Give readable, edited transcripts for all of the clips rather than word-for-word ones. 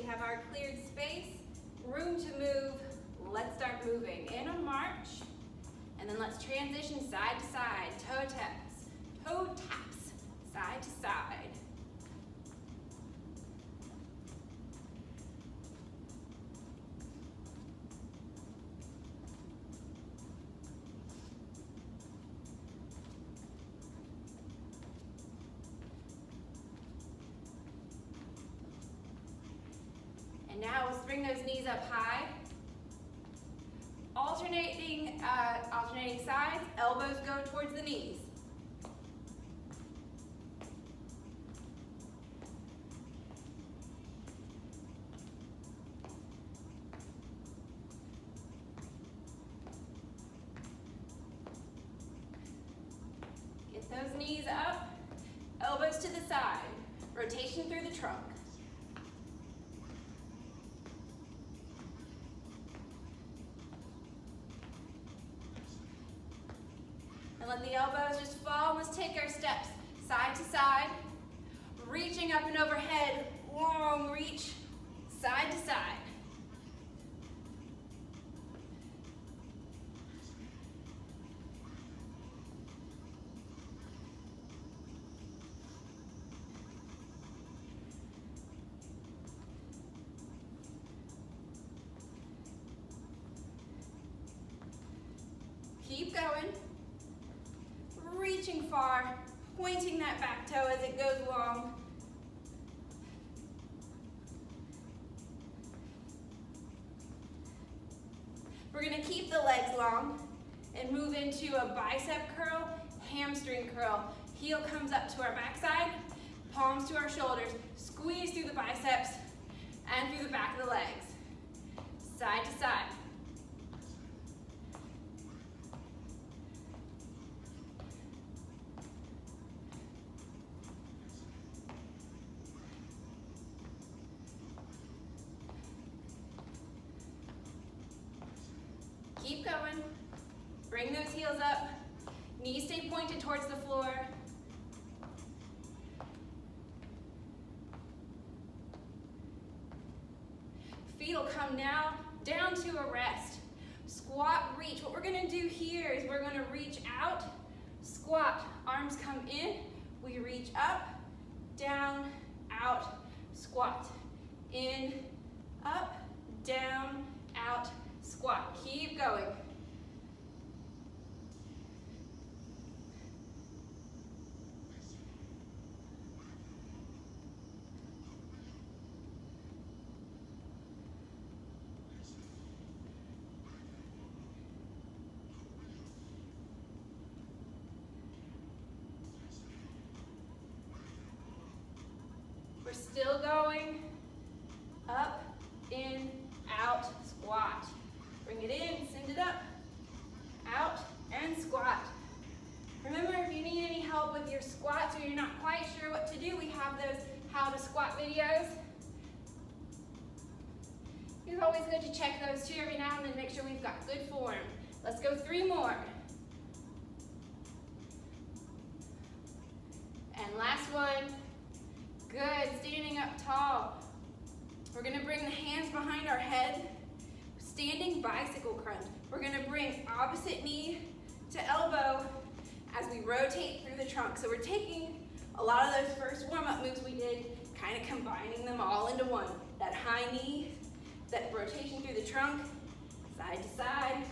have our cleared space, room to move. Let's start moving in a march. And then let's transition side to side, toe taps, side to side. And now let's bring those knees up high. Alternating sides, elbows go towards the knees. Get those knees up, elbows to the side, rotation through the trunk. Let the elbows just fall. Let's take our steps side to side, reaching up and overhead, long reach, side to side. Keep going. Reaching far, pointing that back toe as it goes long. We're going to keep the legs long and move into a bicep curl, hamstring curl. Heel comes up to our backside, palms to our shoulders. Squeeze through the biceps and through the back of the legs. Side to side. Keep going. Bring those heels up. Knees stay pointed towards the floor. Feet will come now down to a rest. Squat, reach. What we're going to do here is we're going to reach out, squat. Arms come in. We reach up, down, out, squat. In, up, down, out, squat. Keep going. We're still going. Up, in, out, squat. Bring it in, send it up, out, and squat. Remember, if you need any help with your squats or you're not quite sure what to do, we have those how to squat videos. It's always good to check those too every now and then, make sure we've got good form. Let's go 3 more. And last one. Good, standing up tall. We're gonna bring the hands behind our head. Standing bicycle crunch. We're gonna bring opposite knee to elbow as we rotate through the trunk. So we're taking a lot of those first warm-up moves we did, kind of combining them all into one. That high knee, that rotation through the trunk, side to side.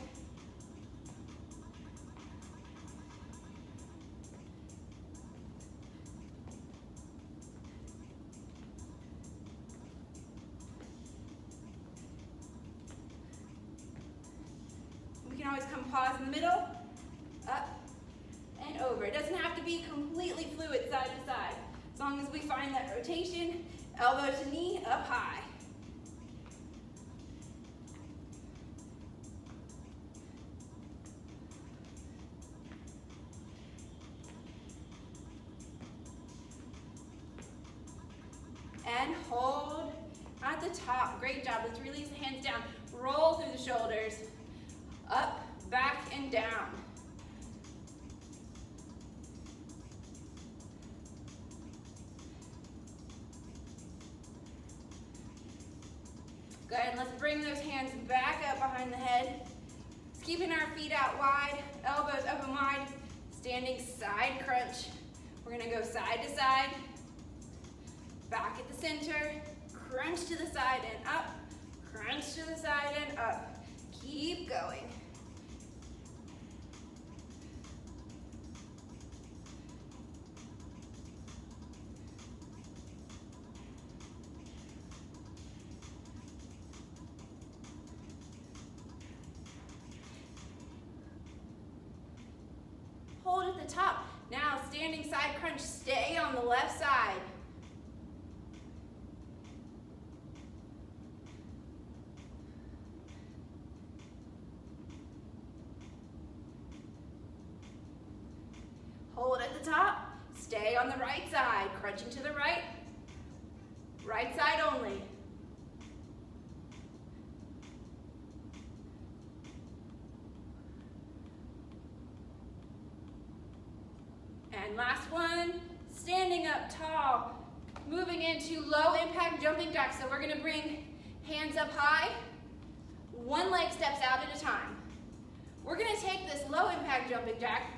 Always come pause in the middle, up and over. It doesn't have to be completely fluid side to side. As long as we find that rotation, elbow to knee, up high. And hold at the top. Great job. Let's release the hands down. Roll through the shoulders. Up, back, and down. Good, and let's bring those hands back up behind the head. Just keeping our feet out wide, elbows up and wide. Standing side crunch. We're gonna go side to side. Back at the center. Crunch to the side and up. Crunch to the side and up. Keep going. Hold at the top. Now standing side crunch, stay on the left side. Hold at the top, stay on the right side, crunching to the right. Right side only. And last one, standing up tall, moving into low impact jumping jacks. So we're gonna bring hands up high, one leg steps out at a time. We're gonna take this low impact jumping jack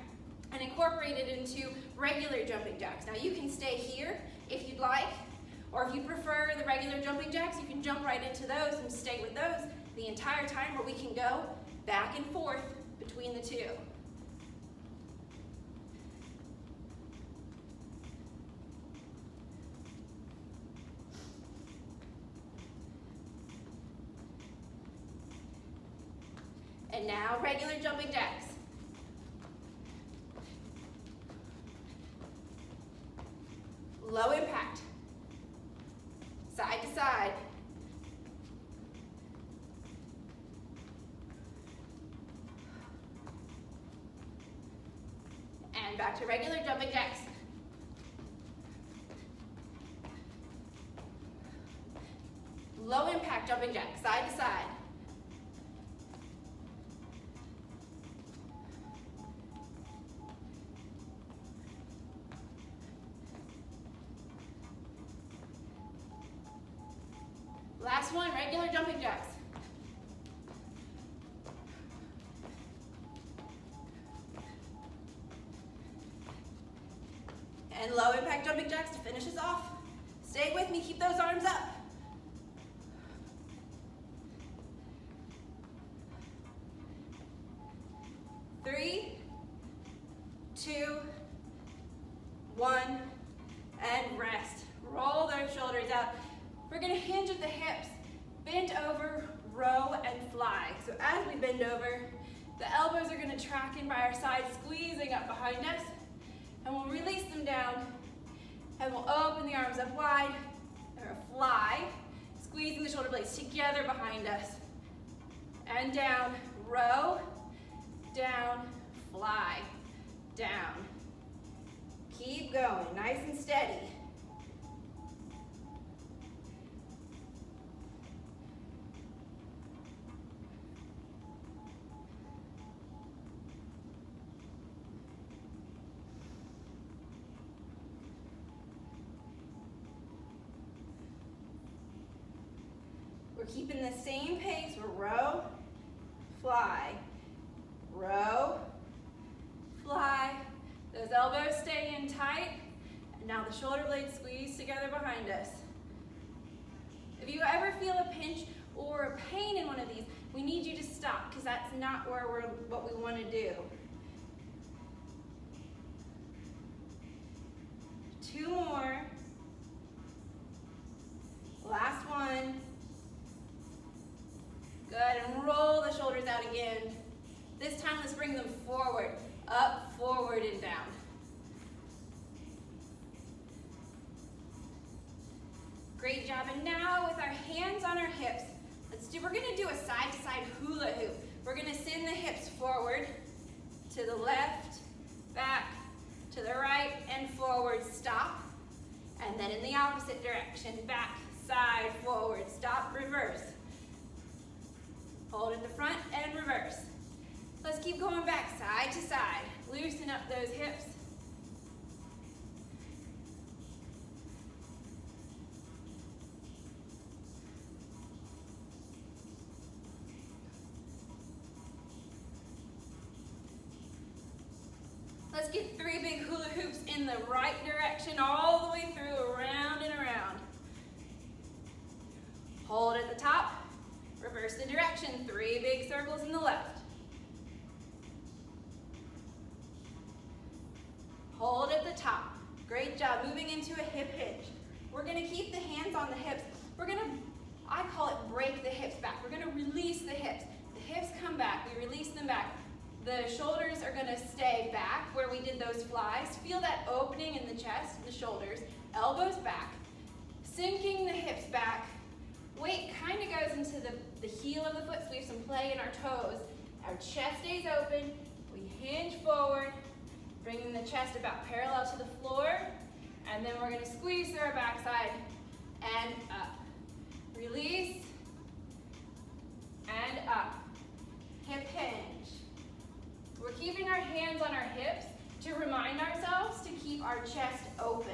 and incorporate it into regular jumping jacks. Now you can stay here if you'd like, or if you prefer the regular jumping jacks, you can jump right into those and stay with those the entire time, where we can go back and forth between the two. And now regular jumping jacks. Low impact. Side to side. And back to regular jumping jacks. Low impact jumping jacks, side to side. Last one, regular jumping jacks. And low impact jumping jacks to finish us off. Stay with me, keep those arms up. Three, two, one, and rest. Roll those shoulders out. We're gonna hinge at the hips, bend over, row, and fly. So as we bend over, the elbows are gonna track in by our sides, squeezing up behind us, and we'll release them down, and we'll open the arms up wide, and we'll fly, squeezing the shoulder blades together behind us, and down, row, down, fly, down. Keep going, nice and steady. We're keeping the same pace. We're row, fly, row, fly. Those elbows stay in tight. And now the shoulder blades squeeze together behind us. If you ever feel a pinch or a pain in one of these, we need you to stop, because that's not what we want to do. 2 more. Last one. Good, and roll the shoulders out again. This time, let's bring them forward, up, forward, and down. Great job, and now with our hands on our hips, we're gonna do a side-to-side hula hoop. We're gonna send the hips forward, to the left, back, to the right, and forward, stop. And then in the opposite direction, back, side, forward, stop, reverse. Hold at the front and reverse. Let's keep going back side to side. Loosen up those hips. Let's get 3 big hula hoops in the right direction all the way through, around and around. Hold at the top, reverse the direction, 3 big circles in the left. Hold at the top. Great job, moving into a hip hinge. We're gonna keep the hands on the hips. We're gonna, I call it break the hips back. We're gonna release the hips. The hips come back, we release them back. The shoulders are gonna stay back where we did those flies. Feel that opening in the chest, the shoulders, elbows back. Sinking the hips back. Weight kind of goes into the heel of the foot, so we have some play in our toes. Our chest stays open, we hinge forward, bringing the chest about parallel to the floor, and then we're gonna squeeze through our backside and up. Release, and up. Hip hinge. We're keeping our hands on our hips to remind ourselves to keep our chest open.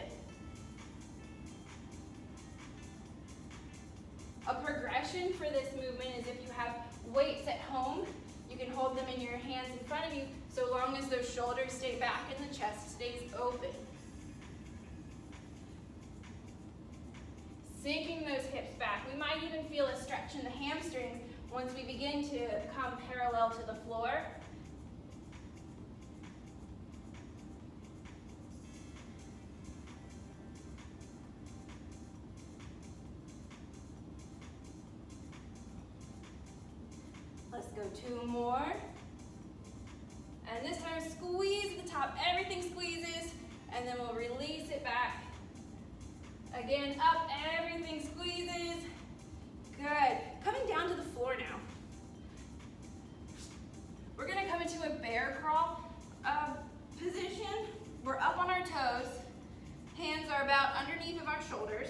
A progression for this movement is if you have weights at home, you can hold them in your hands in front of you so long as those shoulders stay back and the chest stays open. Sinking those hips back. We might even feel a stretch in the hamstrings once we begin to come parallel to the floor. Let's go 2 more. And this time squeeze the top, everything squeezes, and then we'll release it back. Again, up, everything squeezes. Good. Coming down to the floor now. We're gonna come into a bear crawl position. We're up on our toes. Hands are about underneath of our shoulders.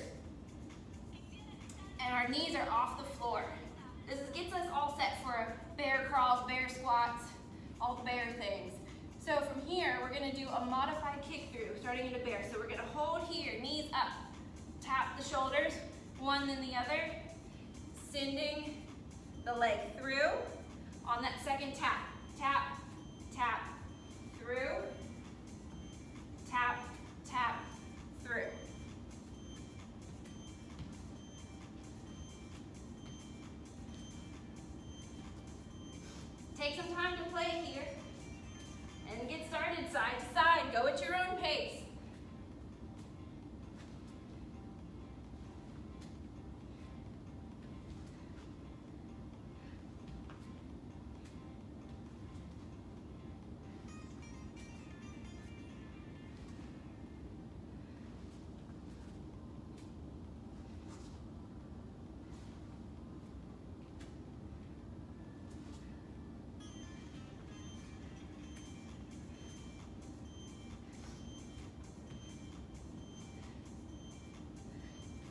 And our knees are off the floor. This gets us all set for bear crawls, bear squats, all the bear things. So from here, we're gonna do a modified kick through, starting in a bear. So we're gonna hold here, knees up, tap the shoulders, one then the other, sending the leg through. On that second tap, tap, tap, through, tap, tap, through. Take some time to play here and get started side to side. Go at your own pace.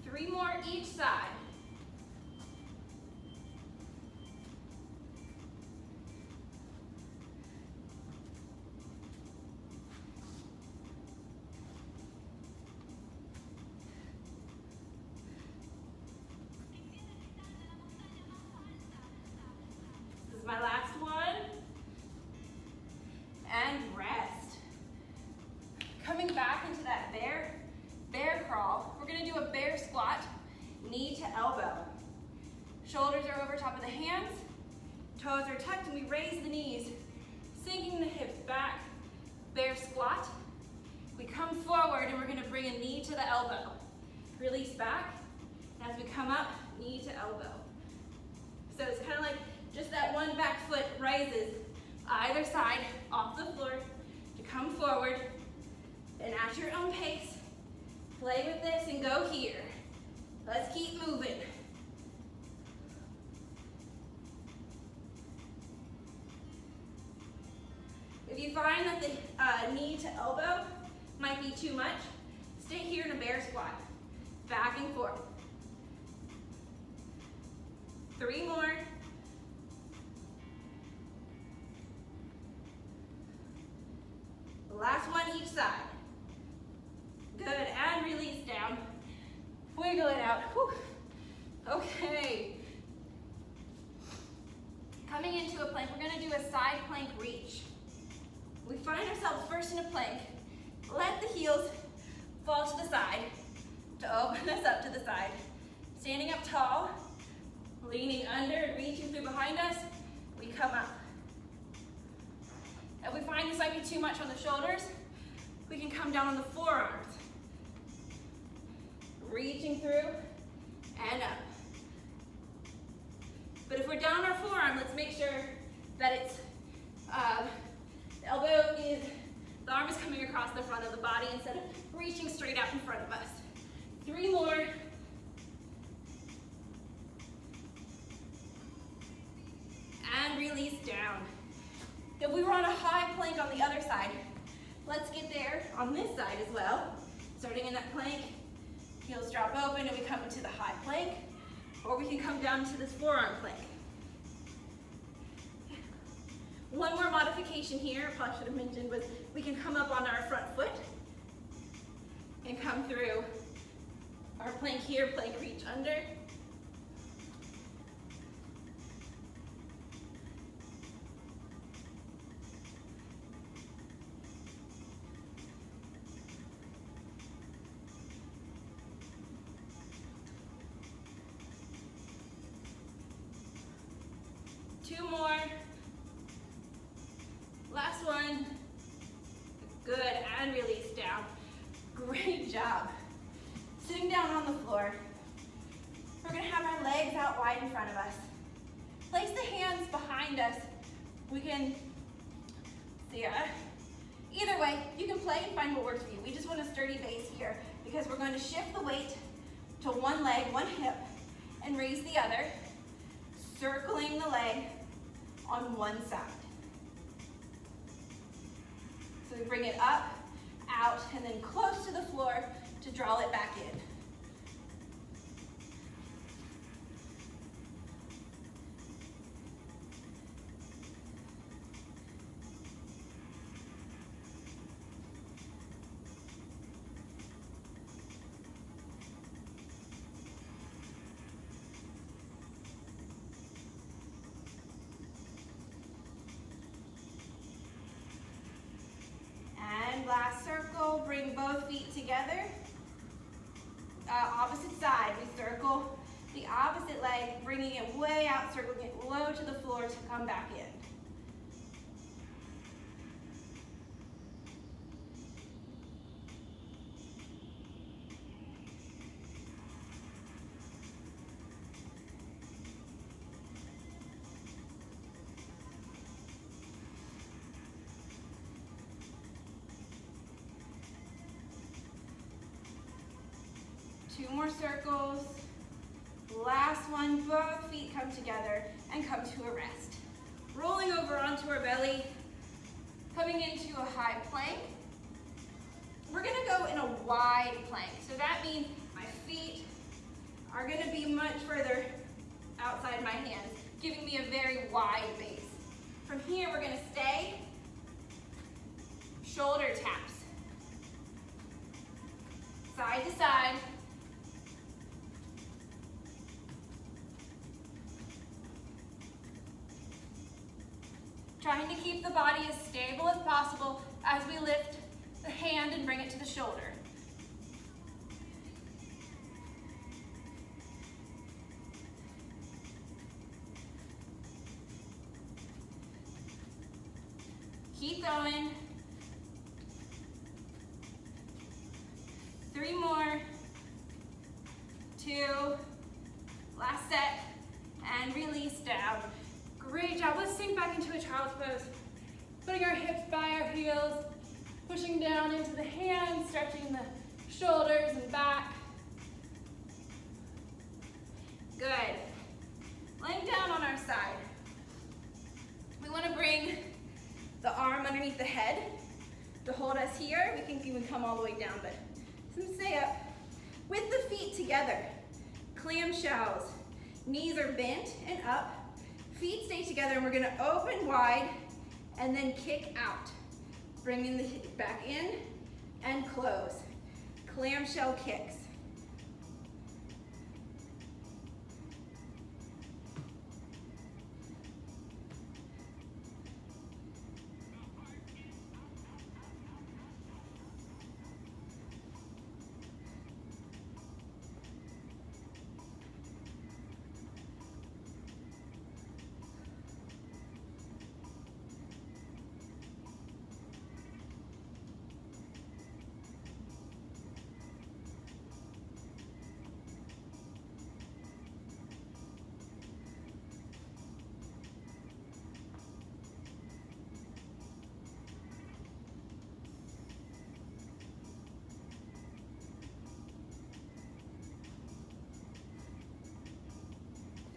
Three more each side. This is my last one. And rest. Coming back into that bear crawl, we're gonna do a bear squat, knee to elbow. Shoulders are over top of the hands, toes are tucked, and we raise the knees, sinking the hips back. Bear squat. We come forward and we're gonna bring a knee to the elbow. Release back. As we come up, knee to elbow. So it's kind of like just that one back foot rises either side off the floor to come forward, and at your own pace, play with this and go here. Let's keep moving. If you find that the knee to elbow might be too much, stay here in a bear squat. Back and forth. 3 more. Last one each side. Good, and release down. Wiggle it out. Whew. Okay. Coming into a plank, we're gonna do a side plank reach. We find ourselves first in a plank. Let the heels fall to the side to open us up to the side. Standing up tall, leaning under and reaching through behind us, we come up. If we find this might be too much on the shoulders, we can come down on the forearms. Reaching through and up. But if we're down on our forearm, let's make sure that it's, the elbow is, the arm is coming across the front of the body instead of reaching straight out in front of us. 3 more. And release down. If we were on a high plank on the other side, let's get there on this side as well. Starting in that plank, heels drop open and we come into the high plank, or we can come down to this forearm plank. One more modification here, I probably should have mentioned, was we can come up on our front foot and come through our plank here, plank reach under. Two more. Last one. Good, and release down. Great job. Sitting down on the floor. We're gonna have our legs out wide in front of us. Place the hands behind us. We can, either way, you can play and find what works for you. We just want a sturdy base here because we're going to shift the weight to one leg, one hip, and raise the other, circling the leg on one side. So we bring it up, out, and then close to the floor to draw it back in. Last circle, bring both feet together. Opposite side, we circle the opposite leg, bringing it way out, circling it low to the floor to come back in. Two more circles. Last one, both feet come together and come to a rest. Rolling over onto our belly, coming into a high plank. We're gonna go in a wide plank. So that means my feet are gonna be much further outside my hands, giving me a very wide base. From here, we're gonna stay shoulder taps. Side to side. Trying to keep the body as stable as possible as we lift the hand and bring it to the shoulder. Keep going. 3 more. 2. Last set. And release down. Great job. Let's sink back into a child's pose. Putting our hips by our heels, pushing down into the hands, stretching the shoulders and back. Good. Laying down on our side. We want to bring the arm underneath the head to hold us here. We can even come all the way down, but stay up. With the feet together, clamshells. Knees are bent and up. Feet stay together, and we're gonna open wide and then kick out. Bringing the hip back in and close. Clamshell kicks.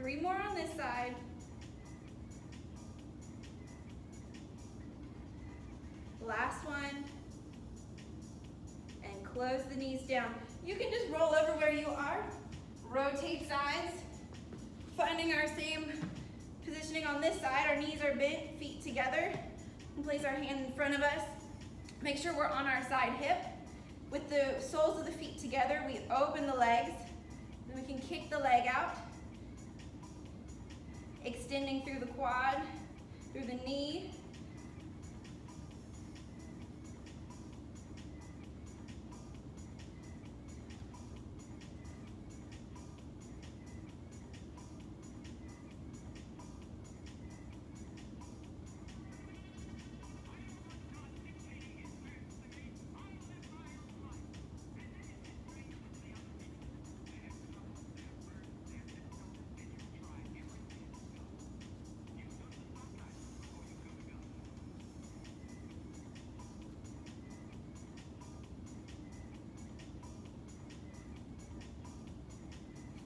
3 more on this side. Last one. And close the knees down. You can just roll over where you are. Rotate sides. Finding our same positioning on this side. Our knees are bent, feet together. And place our hand in front of us. Make sure we're on our side hip. With the soles of the feet together, we open the legs. And we can kick the leg out. Extending through the quad, through the knee.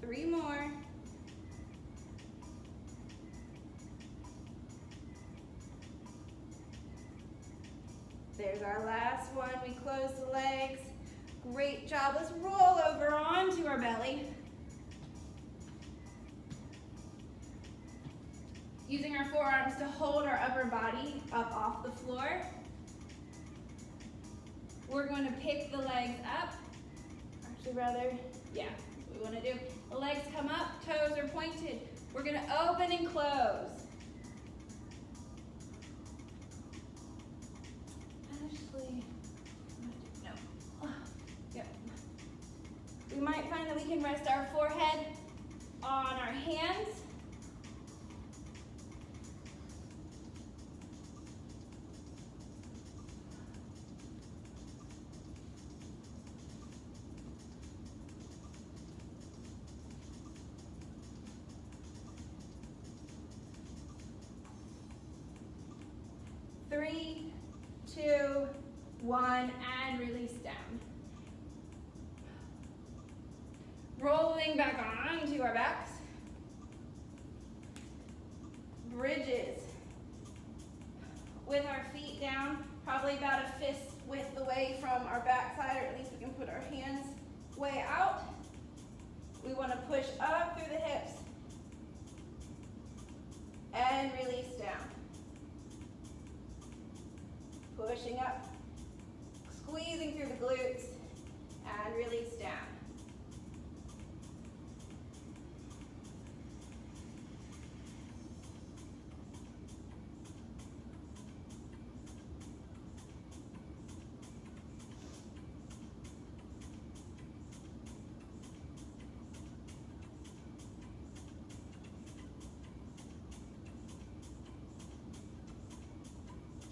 Three more. There's our last one. We close the legs. Great job. Let's roll over onto our belly. Using our forearms to hold our upper body up off the floor. We're going to pick the legs up. Actually, rather, yeah. We want to do. The legs come up, toes are pointed. We're going to open and close. Actually, no. Yep. We might find that we can rest our forehead on our hands. Three, two, one, and release down. Rolling back onto our backs. Bridges. With our feet down, probably about a fist width away from our backside, or at least we can put our hands way out. We want to push up through the hips and release down. Pushing up, squeezing through the glutes, and release down.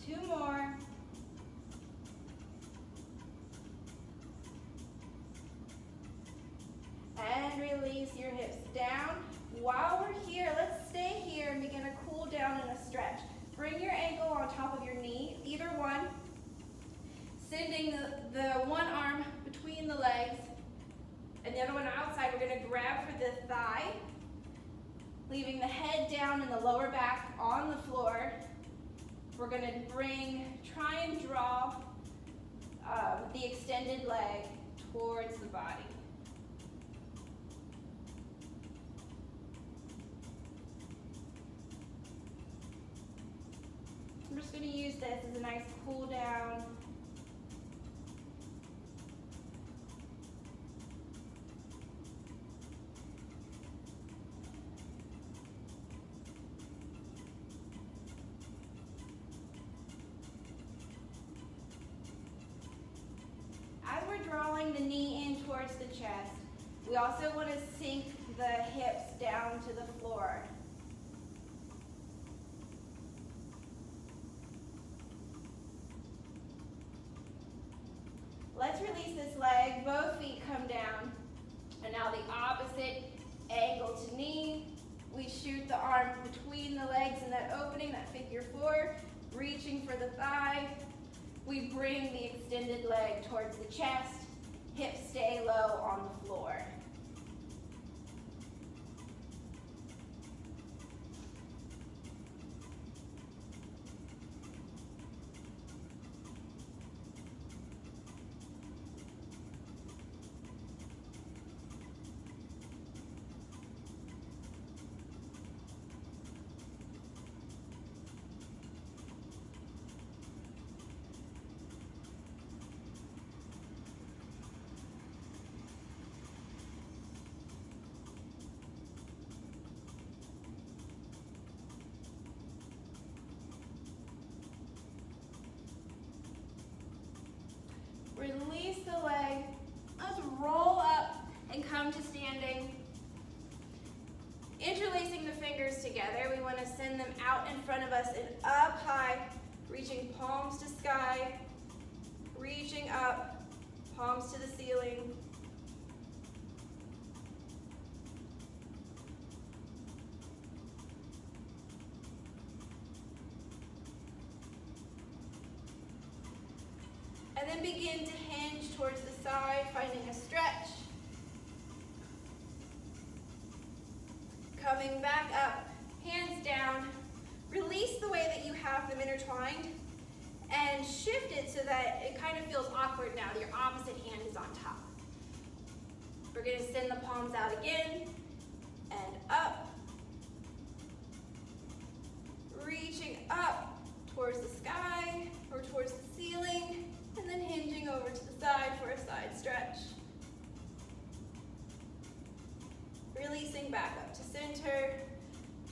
Two more. And release your hips down. While we're here, let's stay here and begin a cool down and a stretch. Bring your ankle on top of your knee, either one. Sending the one arm between the legs and the other one outside. We're going to grab for the thigh, leaving the head down and the lower back on the floor. We're going to try and draw the extended leg towards the body. I'm just going to use this as a nice cool down. As we're drawing the knee in towards the chest, we also want to sink the hips down to the floor. Let's release this leg, both feet come down. And now the opposite, ankle to knee. We shoot the arms between the legs in that opening, that figure four, reaching for the thigh. We bring the extended leg towards the chest, hips stay low on the floor. fingers together. We want to send them out in front of us and up high, reaching palms to sky, reaching up, palms to the ceiling. And then begin to hinge towards the side, finding a stretch. Coming back up, hands down. Release the way that you have them intertwined and shift it so that it kind of feels awkward now. Your opposite hand is on top. We're going to send the palms out again and up. Reaching up towards the sky or towards the ceiling. And then hinging over to the side for a side stretch. Releasing back up to center,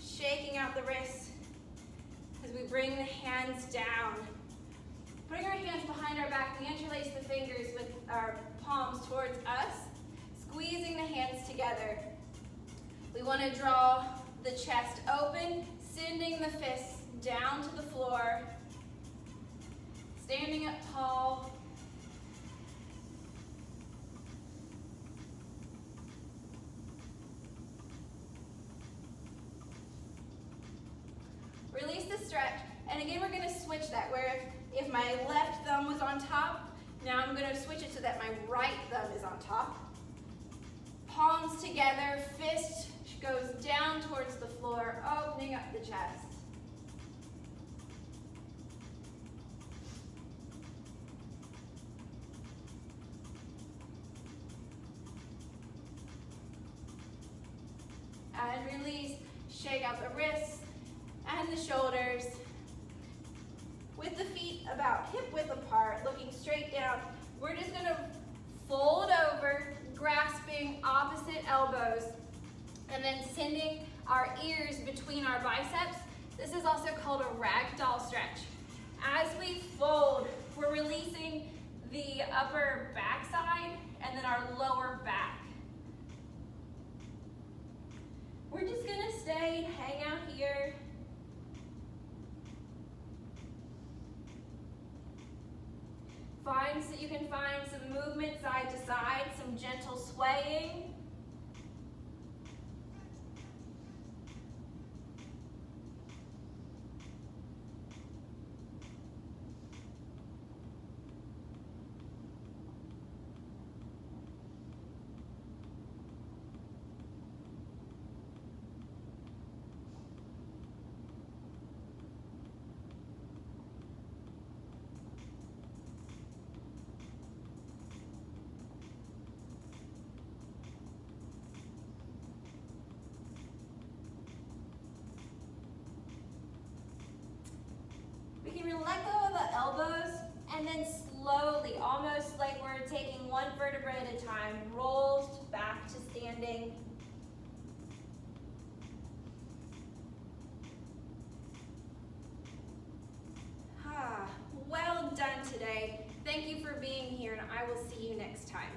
shaking out the wrists as we bring the hands down. Putting our hands behind our back, we interlace the fingers with our palms towards us, squeezing the hands together. We want to draw the chest open, sending the fists down to the floor. Standing up tall. Release the stretch. And again, we're going to switch that, where if my left thumb was on top, now I'm going to switch it so that my right thumb is on top. Palms together, fist goes down towards the floor, opening up the chest. And release, shake out the wrists and the shoulders. With the feet about hip width apart, looking straight down, we're just going to fold over, grasping opposite elbows, and then sending our ears between our biceps. This is also called a ragdoll stretch. As we fold, we're releasing the upper back side and then our lower back. We're just going to stay and hang out here. Find so you can find some movement side to side, some gentle swaying. Let go of the elbows and then slowly, almost like we're taking one vertebra at a time, rolls back to standing. Well done today. Thank you for being here, and I will see you next time.